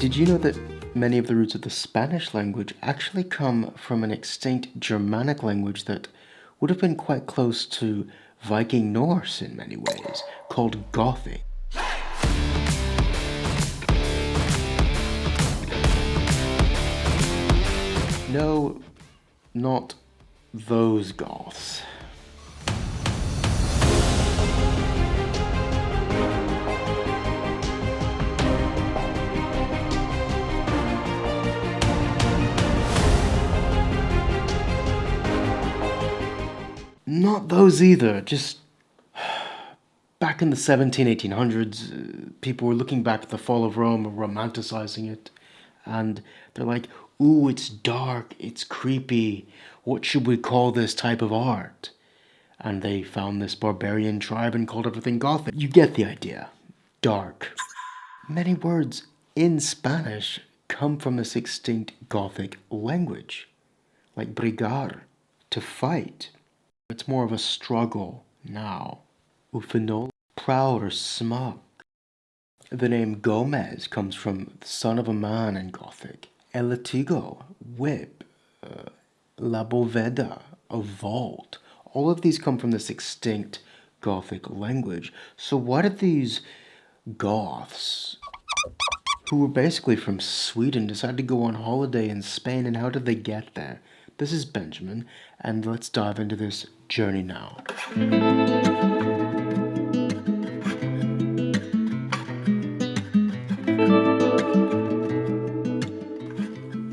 Did you know that many of the roots of the Spanish language actually come from an extinct Germanic language that would have been quite close to Viking Norse in many ways, called Gothic? No, not those Goths. Not those either, just back in the 1800s, people were looking back at the fall of Rome and romanticizing it, and they're like, ooh, it's dark, it's creepy, what should we call this type of art? And they found this barbarian tribe and called everything Gothic. You get the idea. Dark. Many words in Spanish come from this extinct Gothic language, like brigar, to fight. It's more of a struggle now. Ufanol, proud or smug. The name Gomez comes from the son of a man in Gothic. El latigo, whip. La boveda, a vault. All of these come from this extinct Gothic language. So why did these Goths, who were basically from Sweden, decide to go on holiday in Spain, and how did they get there? This is Benjamin, and let's dive into this journey now.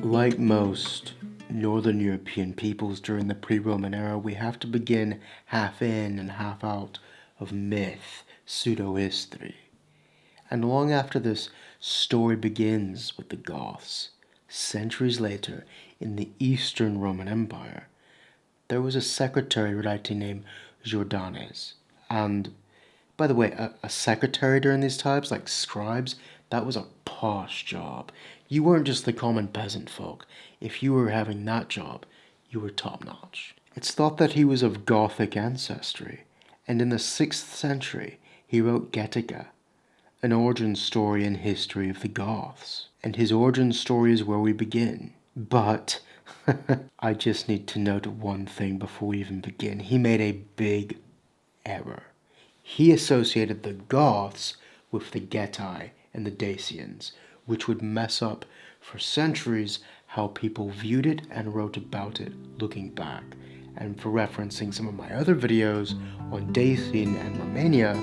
Like most Northern European peoples during the pre-Roman era, we have to begin half in and half out of myth, pseudo-history. And long after this story begins with the Goths, centuries later, in the Eastern Roman Empire, there was a secretary writing named Jordanes. And, by the way, a secretary during these times, like scribes, that was a posh job. You weren't just the common peasant folk. If you were having that job, you were top-notch. It's thought that he was of Gothic ancestry, and in the 6th century, he wrote Getica, an origin story and history of the Goths. And his origin story is where we begin. But I just need to note one thing before we even begin. He made a big error. He associated the Goths with the Getae and the Dacians, which would mess up for centuries how people viewed it and wrote about it looking back. And for referencing some of my other videos on Dacian and Romania,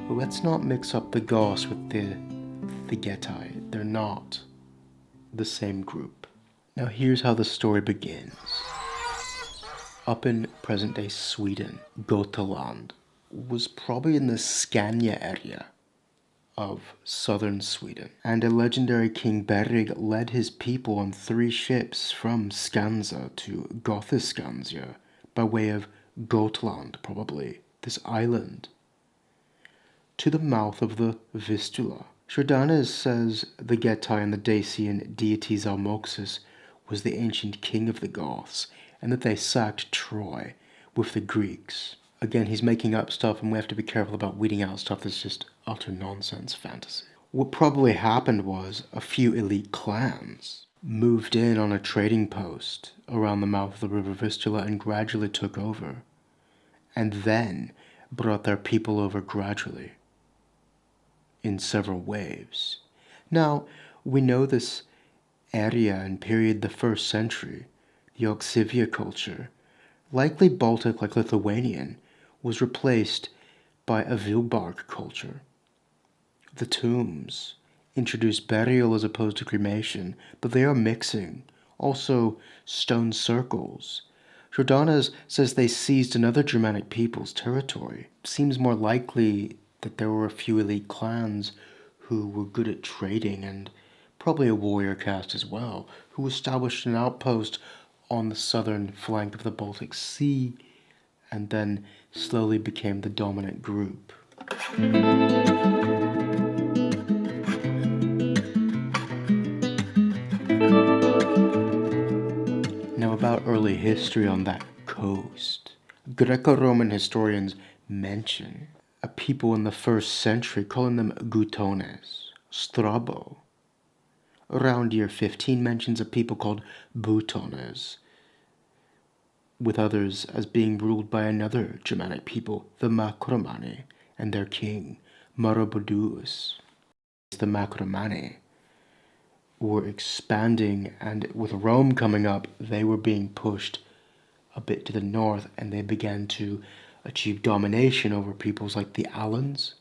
let's not mix up the Goths with the Getae. They're not the same group. Now here's how the story begins. Up in present-day Sweden, Götaland was probably in the Scania area of southern Sweden, and a legendary King Berig led his people on 3 ships from Skansa to Gothiskansia by way of Gotland, probably, this island, to the mouth of the Vistula. Jordanes says the Getae and the Dacian deity Zalmoxis was the ancient king of the Goths, and that they sacked Troy with the Greeks. Again, he's making up stuff, and we have to be careful about weeding out stuff that's just utter nonsense fantasy. What probably happened was a few elite clans moved in on a trading post around the mouth of the river Vistula and gradually took over, and then brought their people over gradually, in several waves. Now, we know this area and period, the 1st century, the Oxivia culture, likely Baltic like Lithuanian, was replaced by a Vilbark culture. The tombs introduced burial as opposed to cremation, but they are mixing. Also, stone circles. Jordanes says they seized another Germanic people's territory. Seems more likely that there were a few elite clans who were good at trading, and probably a warrior caste as well, who established an outpost on the southern flank of the Baltic Sea, and then slowly became the dominant group. Now about early history on that coast. Greco-Roman historians mention a people in the 1st century calling them Gutones. Strabo Around year 15 mentions a people called Butones, with others as being ruled by another Germanic people, the Macromani, and their king, Maroboduus. The Macromani were expanding, and with Rome coming up, they were being pushed a bit to the north, and they began to achieve domination over peoples like the Alans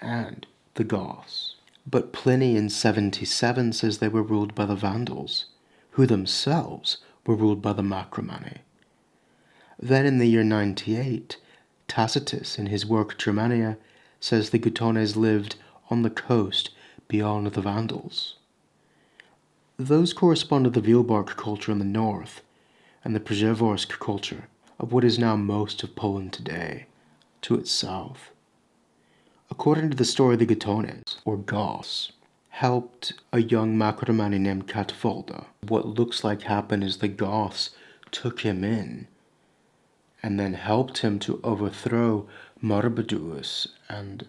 and the Goths. But Pliny in 77 says they were ruled by the Vandals, who themselves were ruled by the Macromani. Then in the year 98, Tacitus, in his work Germania, says the Gutones lived on the coast beyond the Vandals. Those correspond to the Wilbark culture in the north and the Prehistoric culture of what is now most of Poland today, to its south. According to the story, the Gutones, or Goths, helped a young Macromani named Catfolda. What looks like happened is the Goths took him in and then helped him to overthrow Maroboduus and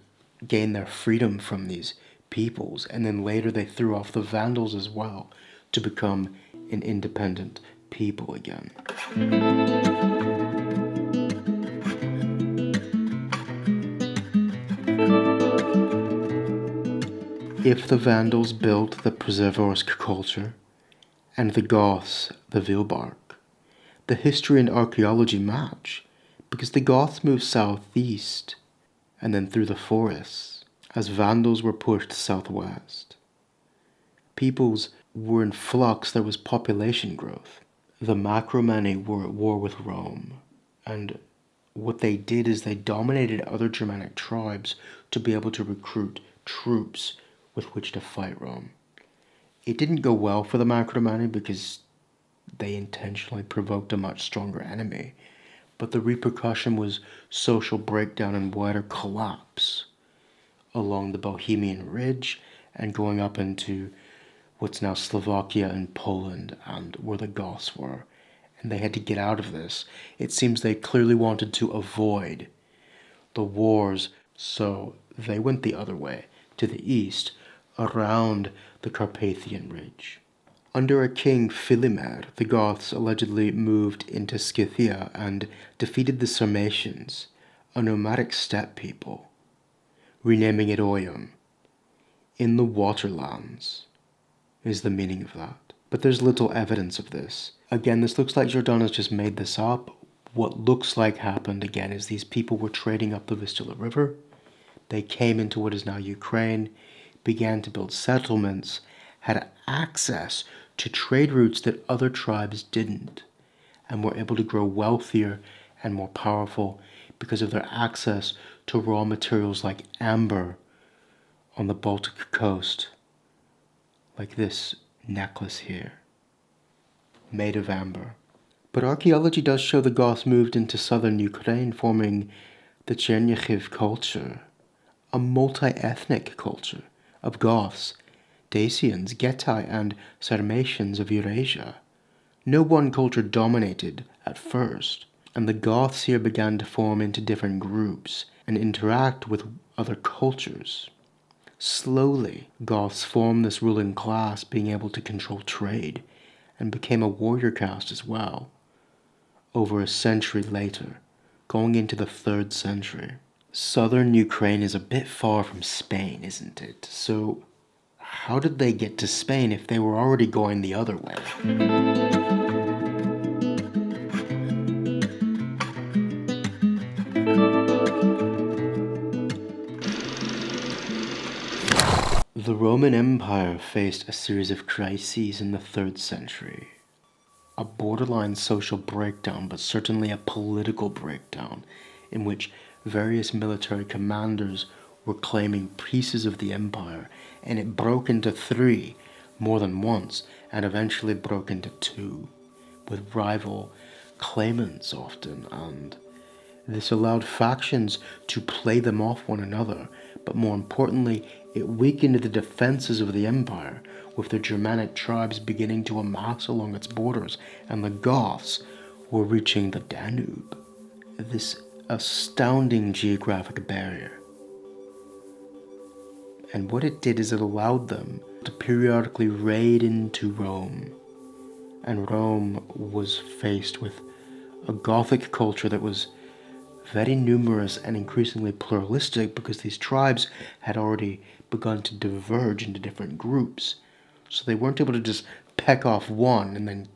gain their freedom from these peoples, and then later they threw off the Vandals as well to become an independent people again. If the Vandals built the Prehistoric culture and the Goths the Wilbark, the history and archaeology match, because the Goths moved southeast and then through the forests, as Vandals were pushed southwest. Peoples were in flux, there was population growth. The Macromani were at war with Rome, and what they did is they dominated other Germanic tribes to be able to recruit troops with which to fight Rome. It didn't go well for the Macromani because they intentionally provoked a much stronger enemy, but the repercussion was social breakdown and wider collapse along the Bohemian Ridge and going up into what's now Slovakia and Poland, and where the Goths were. And they had to get out of this. It seems they clearly wanted to avoid the wars, so they went the other way, to the east, around the Carpathian Ridge. Under a king Philimer, the Goths allegedly moved into Scythia and defeated the Sarmatians, a nomadic steppe people, renaming it Oyum. In the waterlands is the meaning of that. But there's little evidence of this. Again, this looks like Jordanus just made this up. What looks like happened, again, is these people were trading up the Vistula River. They came into what is now Ukraine, began to build settlements, had access to trade routes that other tribes didn't, and were able to grow wealthier and more powerful because of their access to raw materials like amber on the Baltic coast, like this necklace here, made of amber. But archaeology does show the Goths moved into southern Ukraine, forming the Chernihiv culture, a multi-ethnic culture of Goths, Dacians, Getae, and Sarmatians of Eurasia. No one culture dominated at first, and the Goths here began to form into different groups and interact with other cultures. Slowly, Goths formed this ruling class, being able to control trade, and became a warrior caste as well, over a century later, going into the 3rd century. Southern Ukraine is a bit far from Spain, isn't it? So how did they get to Spain if they were already going the other way? The Roman Empire faced a series of crises in the 3rd century. A borderline social breakdown, but certainly a political breakdown, in which various military commanders were claiming pieces of the empire, and it broke into 3 more than once, and eventually broke into 2, with rival claimants often, and this allowed factions to play them off one another, but more importantly, it weakened the defenses of the empire, with the Germanic tribes beginning to amass along its borders, and the Goths were reaching the Danube, this astounding geographic barrier. And what it did is it allowed them to periodically raid into Rome. And Rome was faced with a Gothic culture that was very numerous and increasingly pluralistic because these tribes had already begun to diverge into different groups. So they weren't able to just peck off one and then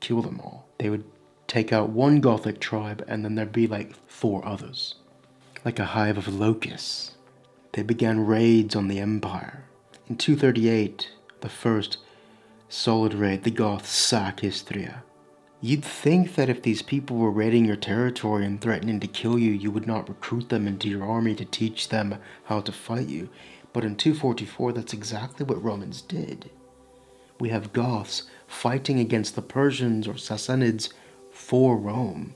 kill them all. They would take out one Gothic tribe and then there'd be like 4 others. Like a hive of locusts. They began raids on the empire. In 238, the first solid raid, the Goths sack Istria. You'd think that if these people were raiding your territory and threatening to kill you, you would not recruit them into your army to teach them how to fight you. But in 244, that's exactly what Romans did. We have Goths fighting against the Persians or Sassanids for Rome.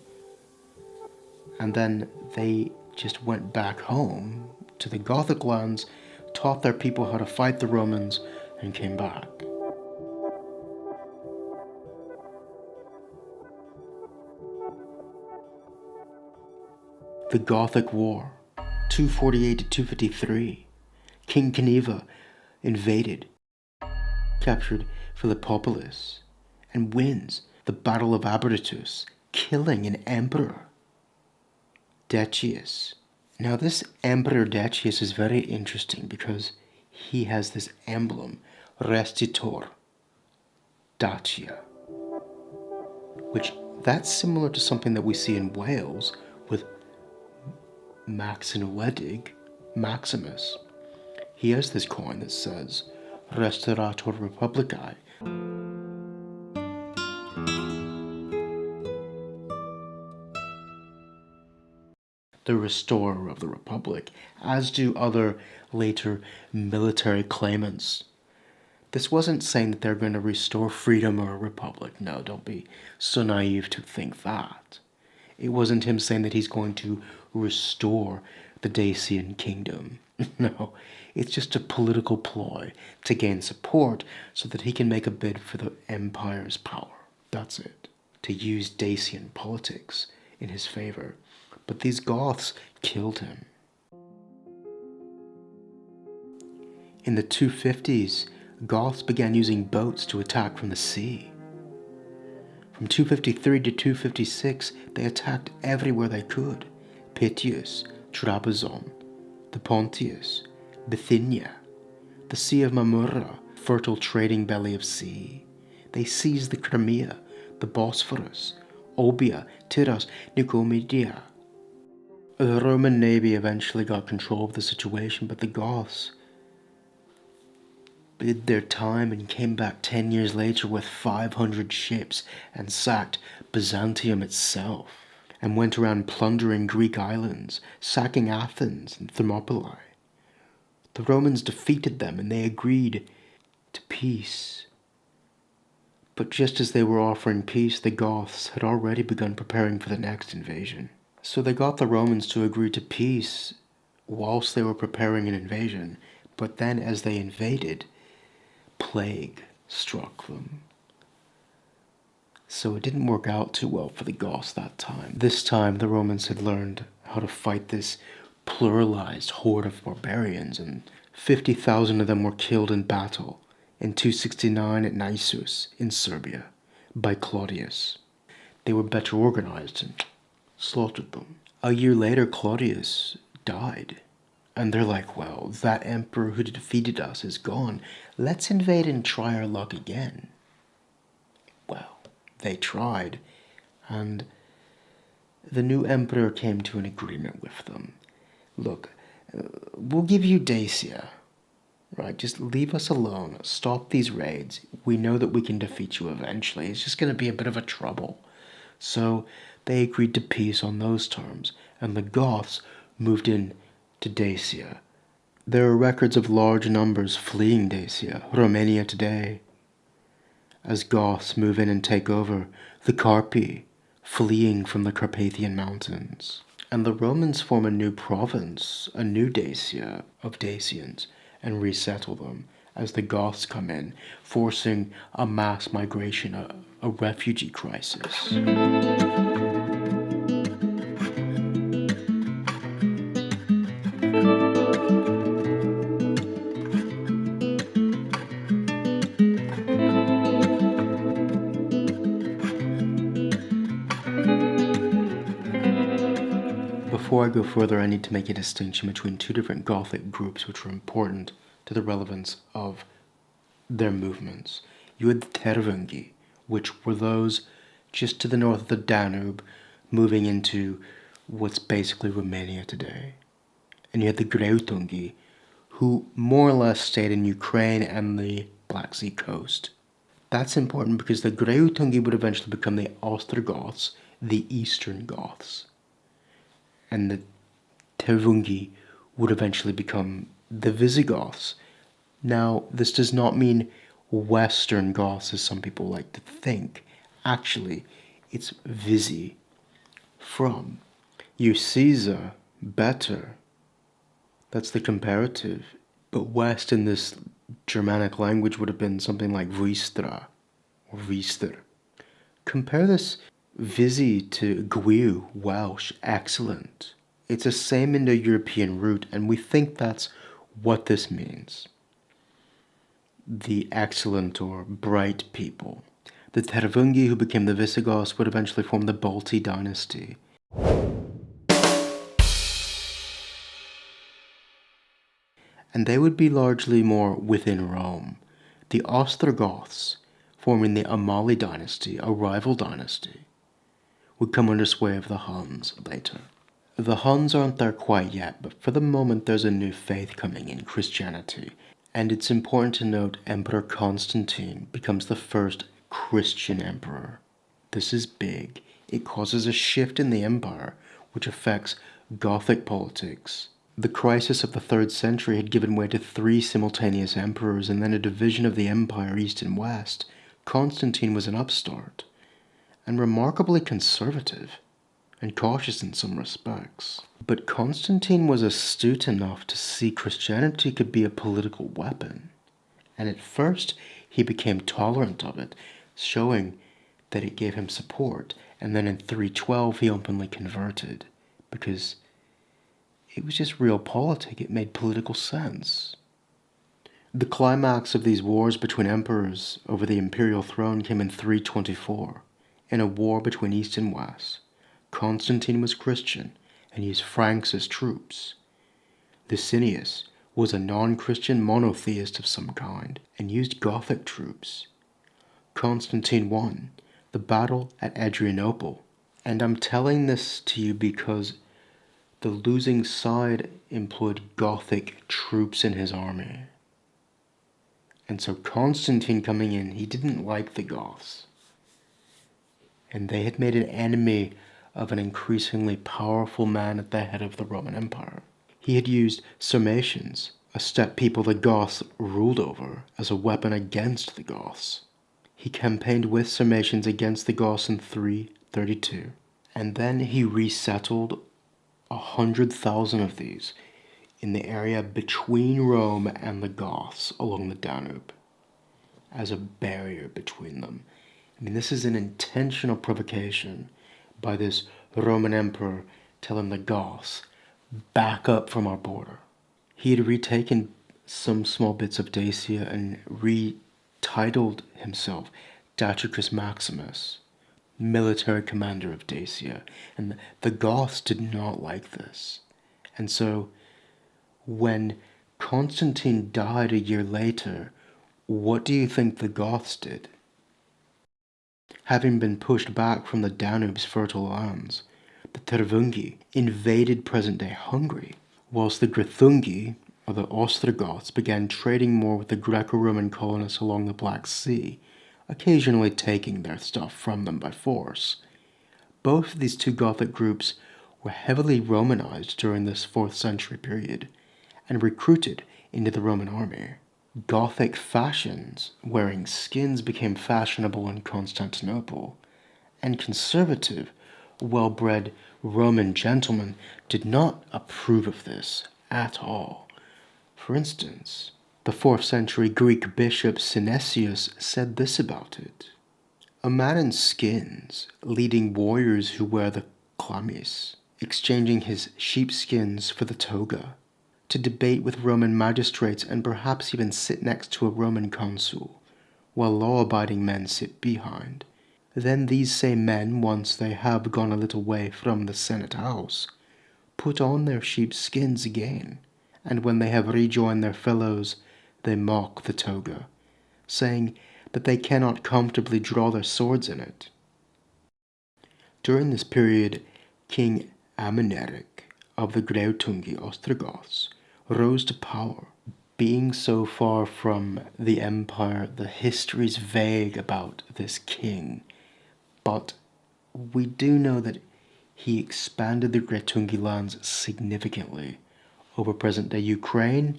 And then they just went back home to the Gothic lands, taught their people how to fight the Romans, and came back. The Gothic War, 248 to 253. King Caneva invaded, captured Philippopolis, and wins the Battle of Abradatus, killing an emperor, Decius. Now this Emperor Decius is very interesting because he has this emblem, Restitor, Dacia, which that's similar to something that we see in Wales with Maxen Wedig, Maximus. He has this coin that says Restaurator Republicae. The restorer of the Republic, as do other later military claimants. This wasn't saying that they're going to restore freedom or a republic. No, don't be so naive to think that. It wasn't him saying that he's going to restore the Dacian kingdom. No, it's just a political ploy to gain support so that he can make a bid for the empire's power. That's it. To use Dacian politics in his favor. But these Goths killed him. In the 250s, Goths began using boats to attack from the sea. From 253 to 256, they attacked everywhere they could. Pityus, Trabzon, the Pontius, Bithynia, the Sea of Marmura, fertile trading belly of sea. They seized the Crimea, the Bosphorus, Obia, Tyros, Nicomedia. The Roman navy eventually got control of the situation, but the Goths bid their time and came back 10 years later with 500 ships and sacked Byzantium itself, and went around plundering Greek islands, sacking Athens and Thermopylae. The Romans defeated them and they agreed to peace. But just as they were offering peace, the Goths had already begun preparing for the next invasion. So they got the Romans to agree to peace whilst they were preparing an invasion, but then as they invaded, plague struck them. So it didn't work out too well for the Goths that time. This time the Romans had learned how to fight this pluralized horde of barbarians, and 50,000 of them were killed in battle in 269 at Naissus in Serbia by Claudius. They were better organized and slaughtered them. A year later, Claudius died. And they're like, well, that emperor who defeated us is gone. Let's invade and try our luck again. Well, they tried, and the new emperor came to an agreement with them. Look, we'll give you Dacia, right? Just leave us alone. Stop these raids. We know that we can defeat you eventually. It's just going to be a bit of a trouble. So they agreed to peace on those terms, and the Goths moved in to Dacia. There are records of large numbers fleeing Dacia, Romania today, as Goths move in and take over, the Carpi fleeing from the Carpathian Mountains. And the Romans form a new province, a new Dacia of Dacians, and resettle them as the Goths come in, forcing a mass migration, a refugee crisis. Before I go further, I need to make a distinction between two different Gothic groups which are important to the relevance of their movements. You had the Tervungi, which were those just to the north of the Danube, moving into what's basically Romania today. And you had the Greutungi, who more or less stayed in Ukraine and the Black Sea coast. That's important because the Greutungi would eventually become the Ostrogoths, the Eastern Goths. And the Tervungi would eventually become the Visigoths. Now, this does not mean Western Goths as some people like to think. Actually, it's Visi, from. Usiza, better. That's the comparative. But West in this Germanic language would have been something like Vistra or Vister. Compare this Visi to Gwiu, Welsh, excellent. It's the same Indo-European root, and we think that's what this means. The excellent or bright people. The Tervungi, who became the Visigoths, would eventually form the Balti dynasty. And they would be largely more within Rome. The Ostrogoths, forming the Amali dynasty, a rival dynasty, would come under sway of the Huns later. The Huns aren't there quite yet, but for the moment there's a new faith coming in, Christianity. And it's important to note Emperor Constantine becomes the first Christian emperor. This is big. It causes a shift in the empire, which affects Gothic politics. The crisis of the 3rd century had given way to 3 simultaneous emperors and then a division of the empire east and west. Constantine was an upstart, and remarkably conservative, and cautious in some respects. But Constantine was astute enough to see Christianity could be a political weapon, and at first he became tolerant of it, showing that it gave him support, and then in 312 he openly converted, because it was just realpolitik. It made political sense. The climax of these wars between emperors over the imperial throne came in 324, in a war between East and West. Constantine was Christian and used Franks as troops. Licinius was a non-Christian monotheist of some kind and used Gothic troops. Constantine won the battle at Adrianople. And I'm telling this to you because the losing side employed Gothic troops in his army. And so Constantine coming in, he didn't like the Goths. And they had made an enemy of an increasingly powerful man at the head of the Roman Empire. He had used Sarmatians, a steppe people the Goths ruled over, as a weapon against the Goths. He campaigned with Sarmatians against the Goths in 332. And then he resettled 100,000 of these in the area between Rome and the Goths along the Danube as a barrier between them. I mean, this is an intentional provocation by this Roman emperor telling the Goths, back up from our border. He had retaken some small bits of Dacia and retitled himself Datricus Maximus, military commander of Dacia, and the Goths did not like this. And so when Constantine died a year later, what do you think the Goths did? Having been pushed back from the Danube's fertile lands, the Tervungi invaded present-day Hungary, whilst the Greuthungi, or the Ostrogoths, began trading more with the Greco-Roman colonists along the Black Sea, occasionally taking their stuff from them by force. Both of these two Gothic groups were heavily Romanized during this 4th century period, and recruited into the Roman army. Gothic fashions, wearing skins, became fashionable in Constantinople, and conservative, well-bred Roman gentlemen did not approve of this at all. For instance, the 4th century Greek bishop Synesius said this about it: "A man in skins, leading warriors who wear the chlamys, exchanging his sheepskins for the toga, to debate with Roman magistrates and perhaps even sit next to a Roman consul, while law-abiding men sit behind. Then these same men, once they have gone a little way from the Senate house, put on their sheep's skins again, and when they have rejoined their fellows, they mock the toga, saying that they cannot comfortably draw their swords in it. During this period, King Amalaric of the Greutungi Ostrogoths rose to power. Being so far from the empire, the history is vague about this king, but we do know that he expanded the Greutungi lands significantly over present-day Ukraine,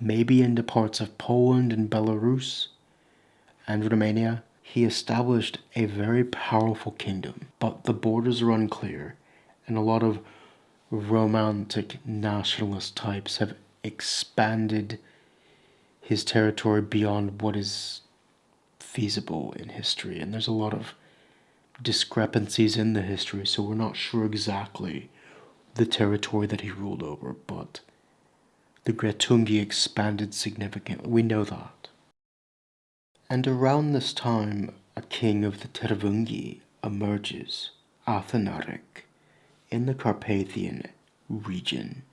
maybe into parts of Poland and Belarus and Romania. He established a very powerful kingdom, but the borders are unclear, and a lot of romantic nationalist types have expanded his territory beyond what is feasible in history, and there's a lot of discrepancies in the history, so we're not sure exactly the territory that he ruled over, but the Greutungi expanded significantly. We know that. And around this time, a king of the Tervungi emerges, Athanaric, in the Carpathian region.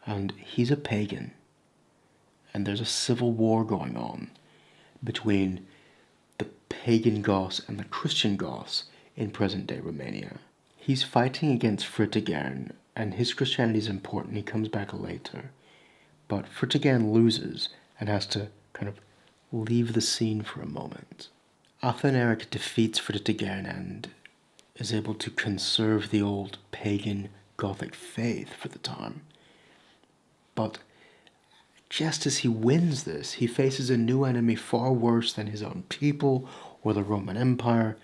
And he's a pagan. And there's a civil war going on between the pagan Goths and the Christian Goths in present-day Romania. He's fighting against Fritigern, and his Christianity is important. He comes back later. But Fritigern loses and has to kind of leave the scene for a moment. Athanaric defeats Fritigern and is able to conserve the old pagan Gothic faith for the time. But just as he wins this, he faces a new enemy far worse than his own people or the Roman Empire.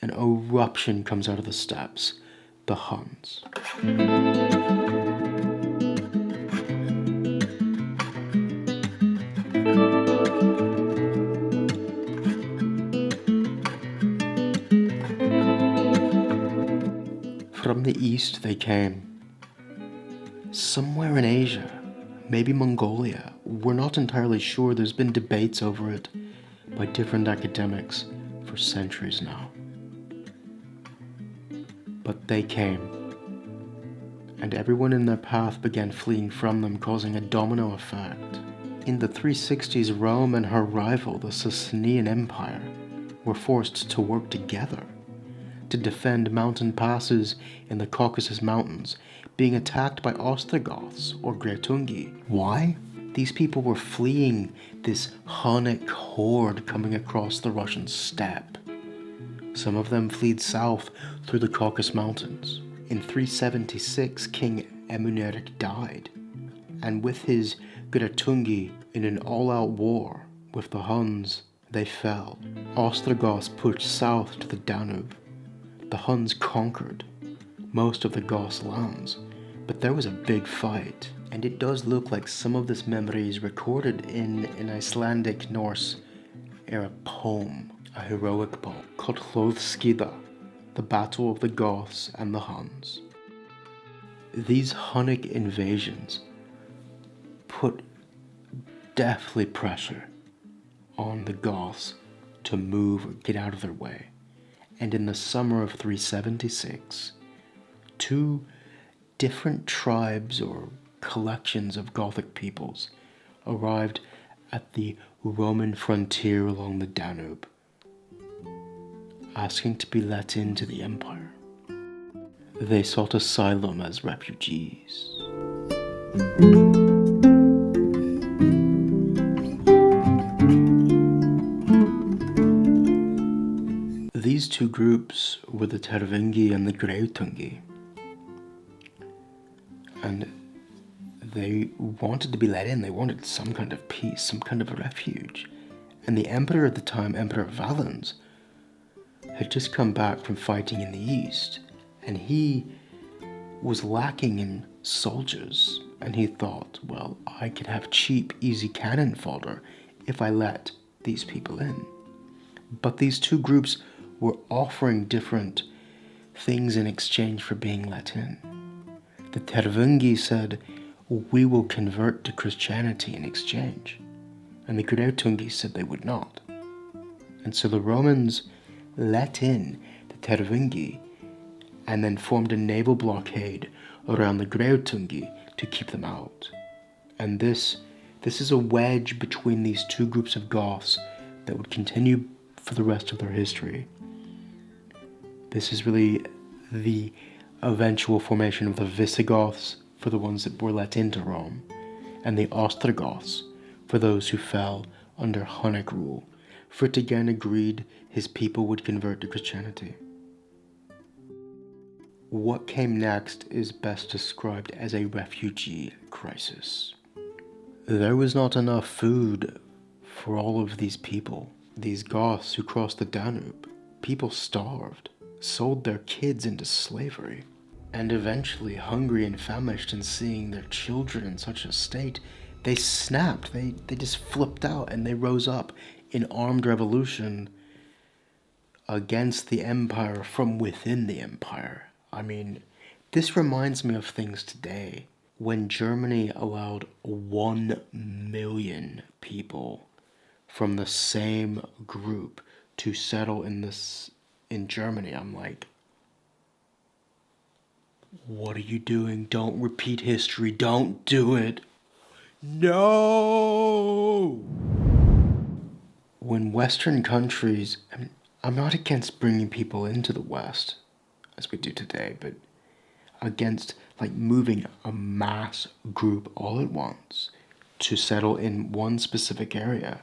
An eruption comes out of the steppes, the Huns. From the east they came, somewhere in Asia, maybe Mongolia. We're not entirely sure. There's been debates over it by different academics for centuries now. But they came, and everyone in their path began fleeing from them, causing a domino effect. In the 360s, Rome and her rival, the Sasanian Empire, were forced to work together to defend mountain passes in the Caucasus Mountains, being attacked by Ostrogoths or Greutungi. Why? These people were fleeing this Hunnic horde coming across the Russian steppe. Some of them fled south through the Caucasus Mountains. In 376, King Amalaric died, and with his Greutungi in an all-out war with the Huns, they fell. Ostrogoths pushed south to the Danube. The Huns conquered most of the Goths' lands, but there was a big fight, and it does look like some of this memory is recorded in an Icelandic Norse era poem, a heroic poem called Hljóðskíða, the Battle of the Goths and the Huns. These Hunnic invasions put deathly pressure on the Goths to move or get out of their way. And in the summer of 376, two different tribes or collections of Gothic peoples arrived at the Roman frontier along the Danube, asking to be let into the empire. They sought asylum as refugees. These two groups were the Tervungi and the Greutungi, and they wanted to be let in. They wanted some kind of peace, some kind of a refuge. And the emperor at the time, Emperor Valens, had just come back from fighting in the east, and he was lacking in soldiers, and he thought, well, I could have cheap, easy cannon fodder if I let these people in. But these two groups were offering different things in exchange for being let in. The Tervungi said, we will convert to Christianity in exchange. And the Greutungi said they would not. And so the Romans let in the Tervungi and then formed a naval blockade around the Greutungi to keep them out. And this is a wedge between these two groups of Goths that would continue for the rest of their history. This is really the eventual formation of the Visigoths for the ones that were let into Rome, and the Ostrogoths for those who fell under Hunnic rule. Fritigern agreed his people would convert to Christianity. What came next is best described as a refugee crisis. There was not enough food for all of these people. These Goths who crossed the Danube, people starved, sold their kids into slavery, and eventually, hungry and famished and seeing their children in such a state, they snapped, they just flipped out, and they rose up in armed revolution against the empire from within the empire. I mean, this reminds me of things today, when Germany allowed 1 million people from the same group to settle in Germany. I'm like, what are you doing? Don't repeat history. Don't do it. No! When Western countries, I'm not against bringing people into the West, as we do today, but against moving a mass group all at once to settle in one specific area.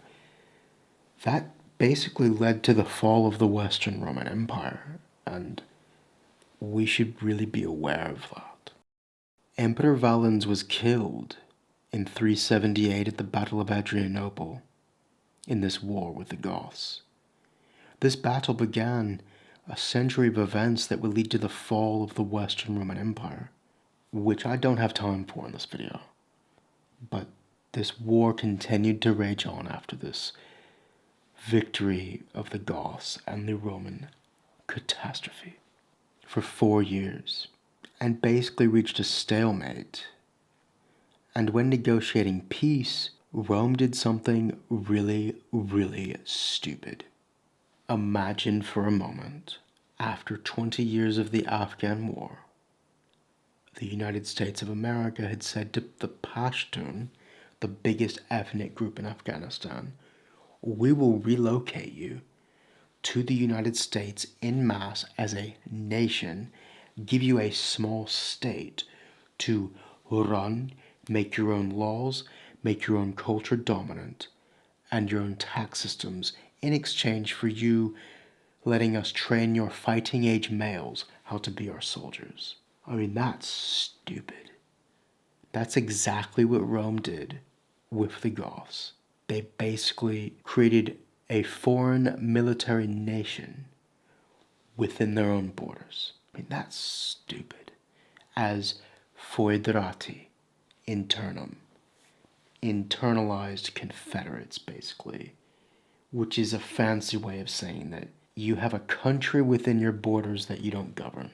That basically led to the fall of the Western Roman Empire, and we should really be aware of that. Emperor Valens was killed in 378 at the Battle of Adrianople in this war with the Goths. This battle began a century of events that would lead to the fall of the Western Roman Empire, which I don't have time for in this video. But this war continued to rage on after this victory of the Goths and the Roman catastrophe for 4 years, and basically reached a stalemate. And when negotiating peace, Rome did something really, really stupid. Imagine for a moment, after 20 years of the Afghan War, the United States of America had said to the Pashtun, the biggest ethnic group in Afghanistan, we will relocate you to the United States en masse as a nation, give you a small state to run, make your own laws, make your own culture dominant, and your own tax systems in exchange for you letting us train your fighting age males how to be our soldiers. I mean, that's stupid. That's exactly what Rome did with the Goths. They basically created a foreign military nation within their own borders. I mean, that's stupid. As foederati internum, internalized confederates, basically, which is a fancy way of saying that you have a country within your borders that you don't govern,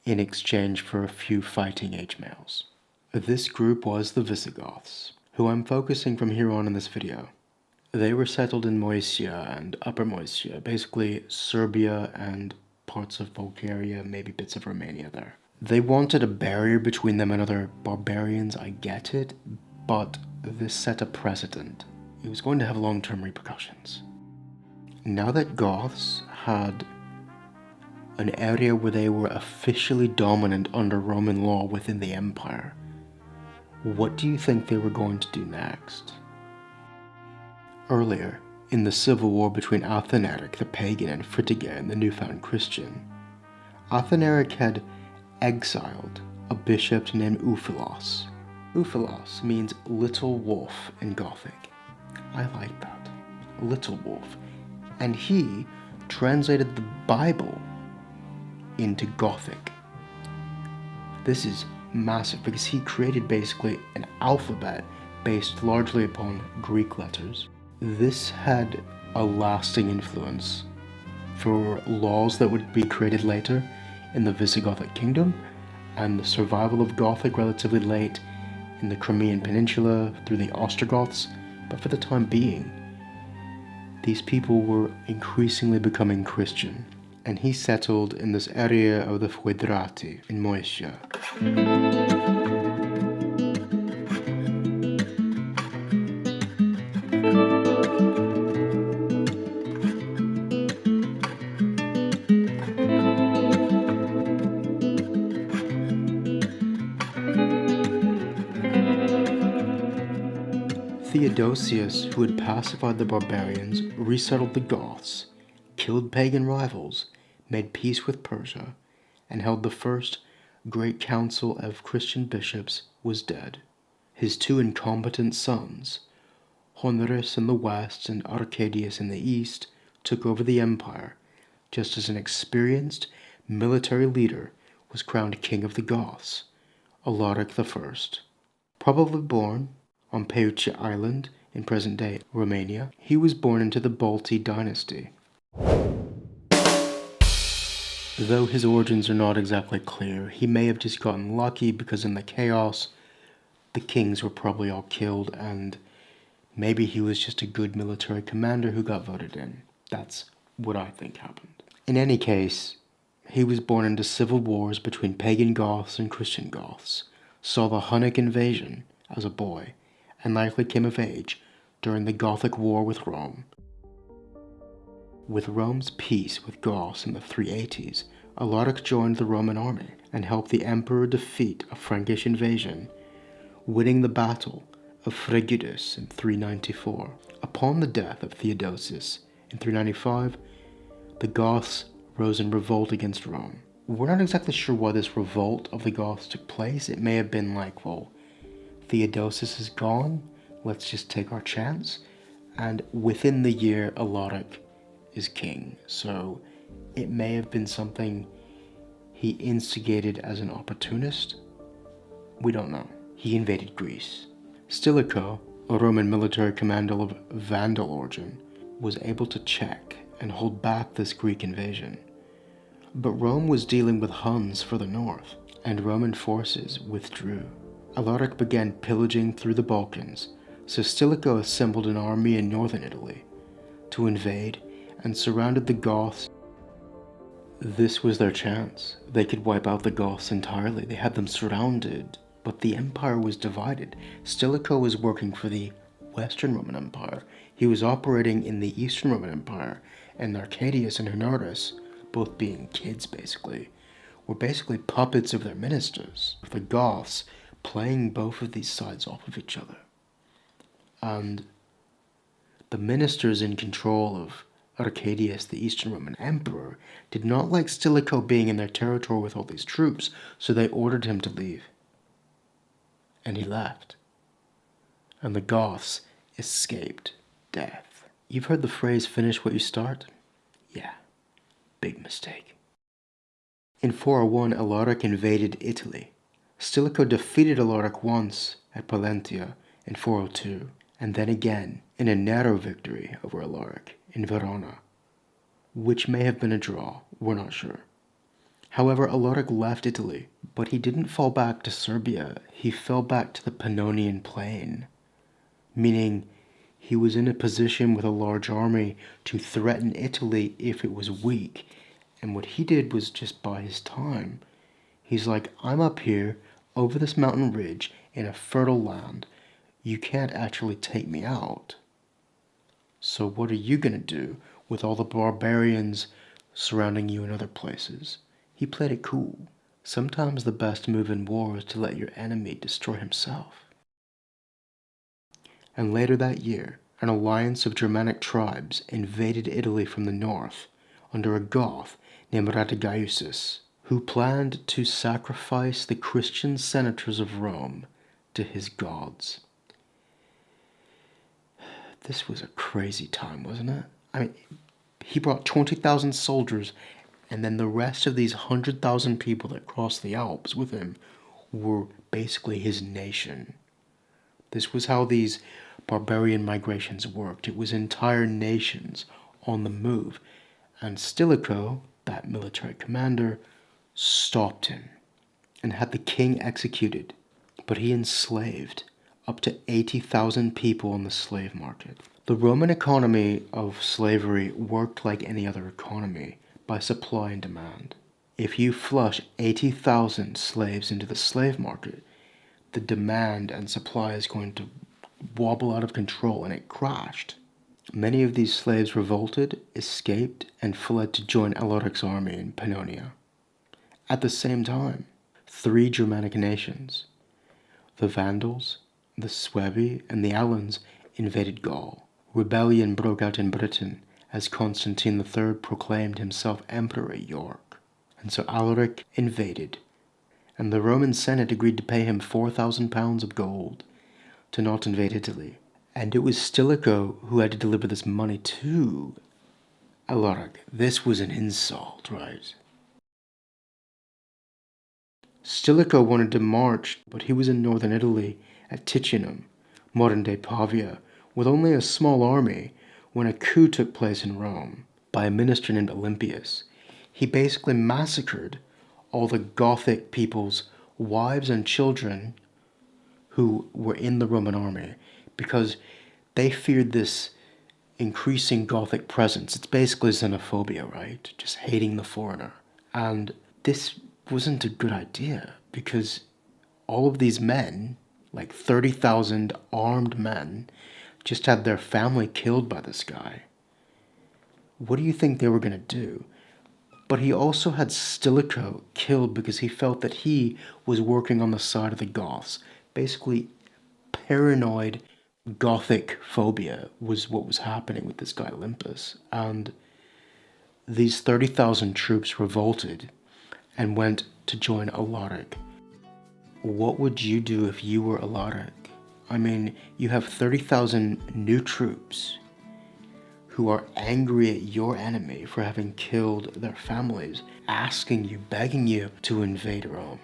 in exchange for a few fighting age males. This group was the Visigoths, who I'm focusing from here on in this video. They were settled in Moesia and Upper Moesia, basically Serbia and parts of Bulgaria, maybe bits of Romania there. They wanted a barrier between them and other barbarians, I get it, but this set a precedent. It was going to have long-term repercussions. Now that Goths had an area where they were officially dominant under Roman law within the empire, what do you think they were going to do next? Earlier, in the civil war between Athanaric the pagan and Fritigern the newfound Christian, Athanaric had exiled a bishop named Uphilas. Uphilas means little wolf in Gothic. I like that. Little wolf. And he translated the Bible into Gothic. This is massive because he created basically an alphabet based largely upon Greek letters. This had a lasting influence for laws that would be created later in the Visigothic kingdom and the survival of Gothic relatively late in the Crimean Peninsula through the Ostrogoths, but for the time being, these people were increasingly becoming Christian, and he settled in this area of the Foedrati in Moesia. Theodosius, who had pacified the barbarians, resettled the Goths, killed pagan rivals, made peace with Persia, and held the first great council of Christian bishops, was dead. His two incompetent sons, Honorius in the west and Arcadius in the east, took over the empire, just as an experienced military leader was crowned king of the Goths, Alaric I. Probably born on Peucia Island in present-day Romania, he was born into the Balti dynasty. Though his origins are not exactly clear, he may have just gotten lucky because in the chaos, the kings were probably all killed and maybe he was just a good military commander who got voted in. That's what I think happened. In any case, he was born into civil wars between pagan Goths and Christian Goths, saw the Hunnic invasion as a boy, and likely came of age during the Gothic War with Rome. With Rome's peace with Goths in the 380s, Alaric joined the Roman army and helped the emperor defeat a Frankish invasion, winning the battle of Frigidus in 394. Upon the death of Theodosius in 395, the Goths rose in revolt against Rome. We're not exactly sure why this revolt of the Goths took place. It may have been like, well, Theodosius is gone, let's just take our chance. And within the year, Alaric is king. So it may have been something he instigated as an opportunist. We don't know. He invaded Greece. Stilicho, a Roman military commander of Vandal origin, was able to check and hold back this Greek invasion. But Rome was dealing with Huns further north, and Roman forces withdrew. Alaric began pillaging through the Balkans, so Stilicho assembled an army in northern Italy to invade and surrounded the Goths. This was their chance. They could wipe out the Goths entirely. They had them surrounded, but the empire was divided. Stilicho was working for the Western Roman Empire. He was operating in the Eastern Roman Empire, and Arcadius and Honorius, both being kids basically, were basically puppets of their ministers. The Goths playing both of these sides off of each other. And the ministers in control of Arcadius, the Eastern Roman Emperor, did not like Stilicho being in their territory with all these troops, so they ordered him to leave. And he left. And the Goths escaped death. You've heard the phrase, finish what you start? Yeah, big mistake. In 401, Alaric invaded Italy. Stilicho defeated Alaric once at Pollentia in 402, and then again in a narrow victory over Alaric in Verona, which may have been a draw, we're not sure. However, Alaric left Italy, but he didn't fall back to Serbia, he fell back to the Pannonian Plain, meaning he was in a position with a large army to threaten Italy if it was weak, and what he did was just buy his time. He's like, I'm up here over this mountain ridge in a fertile land. You can't actually take me out. So what are you going to do with all the barbarians surrounding you in other places? He played it cool. Sometimes the best move in war is to let your enemy destroy himself. And later that year, an alliance of Germanic tribes invaded Italy from the north under a Goth named Radagaisus, who planned to sacrifice the Christian senators of Rome to his gods. This was a crazy time, wasn't it? I mean, he brought 20,000 soldiers, and then the rest of these 100,000 people that crossed the Alps with him were basically his nation. This was how these barbarian migrations worked. It was entire nations on the move, and Stilicho, that military commander, stopped him and had the king executed, but he enslaved up to 80,000 people on the slave market. The Roman economy of slavery worked like any other economy, by supply and demand. If you flush 80,000 slaves into the slave market, the demand and supply is going to wobble out of control, and it crashed. Many of these slaves revolted, escaped, and fled to join Alaric's army in Pannonia. At the same time, 3 Germanic nations, the Vandals, the Suevi, and the Alans, invaded Gaul. Rebellion broke out in Britain as Constantine III proclaimed himself emperor at York. And so Alaric invaded, and the Roman Senate agreed to pay him 4,000 pounds of gold to not invade Italy. And it was Stilicho who had to deliver this money to Alaric. This was an insult, right? Stilicho wanted to march, but he was in northern Italy at Ticinum, modern-day Pavia, with only a small army when a coup took place in Rome by a minister named Olympius. He basically massacred all the Gothic people's wives and children who were in the Roman army because they feared this increasing Gothic presence. It's basically xenophobia, right? Just hating the foreigner. And this wasn't a good idea because all of these men, like 30,000 armed men, just had their family killed by this guy. What do you think they were going to do? But he also had Stilicho killed because he felt that he was working on the side of the Goths. Basically, paranoid Gothic phobia was what was happening with this guy Olympus. And these 30,000 troops revolted and went to join Alaric. What would you do if you were Alaric? I mean, you have 30,000 new troops who are angry at your enemy for having killed their families, asking you, begging you to invade Rome,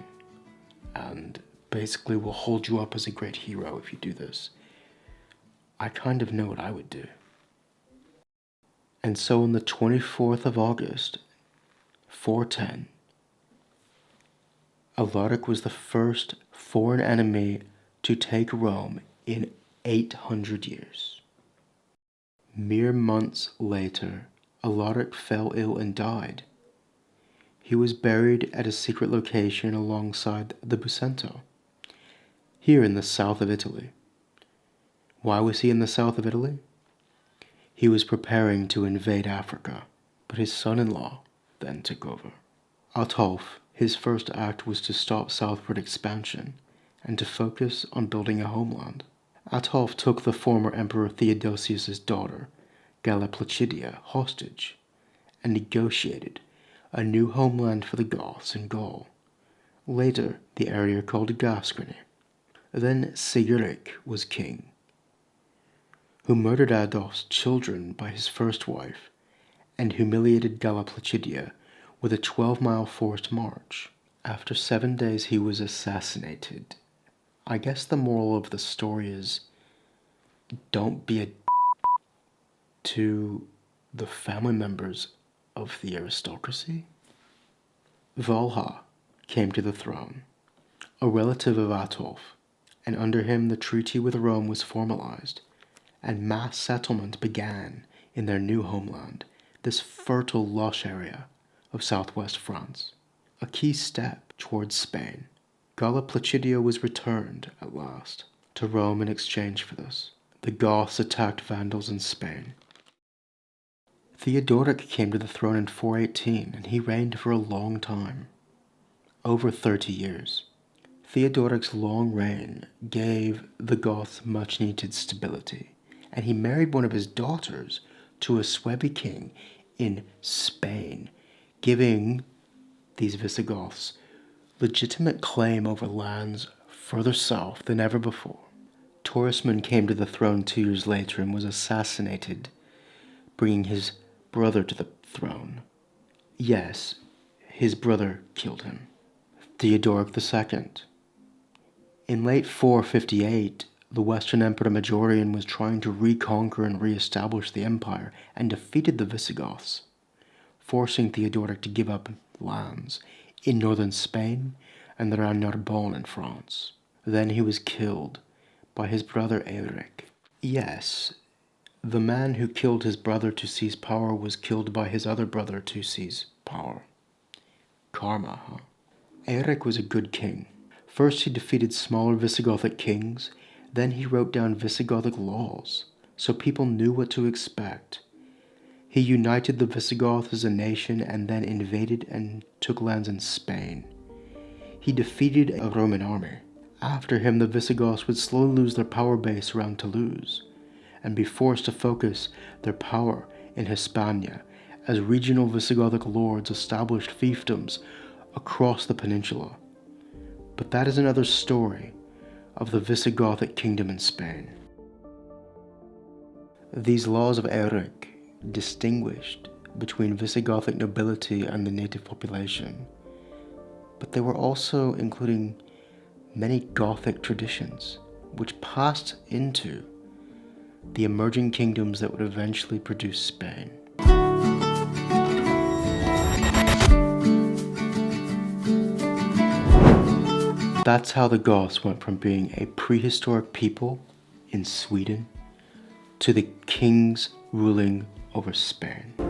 and basically will hold you up as a great hero if you do this. I kind of know what I would do. And so on the 24th of August, 410, Alaric was the first foreign enemy to take Rome in 800 years. Mere months later, Alaric fell ill and died. He was buried at a secret location alongside the Busento, here in the south of Italy. Why was he in the south of Italy? He was preparing to invade Africa, but his son-in-law then took over. Ataulf, his first act was to stop southward expansion and to focus on building a homeland. Ataulf took the former Emperor Theodosius's daughter, Galla Placidia, hostage and negotiated a new homeland for the Goths in Gaul, later the area called Gascony. Then Sigeric was king, who murdered Adolf's children by his first wife and humiliated Galla Placidia with a 12-mile forced march. After 7 days he was assassinated. I guess the moral of the story is don't be a to the family members of the aristocracy. Valha came to the throne, a relative of Ataulf, and under him the treaty with Rome was formalized, and mass settlement began in their new homeland, this fertile, lush area of southwest France, a key step towards Spain. Galla Placidia was returned, at last, to Rome in exchange for this. The Goths attacked Vandals in Spain. Theodoric came to the throne in 418, and he reigned for a long time, over 30 years. Theodoric's long reign gave the Goths much-needed stability, and he married one of his daughters to a Suevi king in Spain, giving these Visigoths legitimate claim over lands further south than ever before. Torismond came to the throne 2 years later and was assassinated, bringing his brother to the throne. Yes, his brother killed him. Theodoric II. In late 458, the Western Emperor Majorian was trying to reconquer and re-establish the empire and defeated the Visigoths, forcing Theodoric to give up lands in northern Spain and around Narbonne in France. Then he was killed by his brother Alaraic. Yes, The man who killed his brother to seize power was killed by his other brother to seize power. Karma, huh? Alaraic was a good king. First he defeated smaller Visigothic kings, then he wrote down Visigothic laws, so people knew what to expect. He united the Visigoths as a nation and then invaded and took lands in Spain. He defeated a Roman army. After him, the Visigoths would slowly lose their power base around Toulouse and be forced to focus their power in Hispania as regional Visigothic lords established fiefdoms across the peninsula. But that is another story of the Visigothic kingdom in Spain. These laws of Alaraic distinguished between Visigothic nobility and the native population, but they were also including many Gothic traditions, which passed into the emerging kingdoms that would eventually produce Spain. That's how the Goths went from being a prehistoric people in Sweden to the kings ruling over Spain.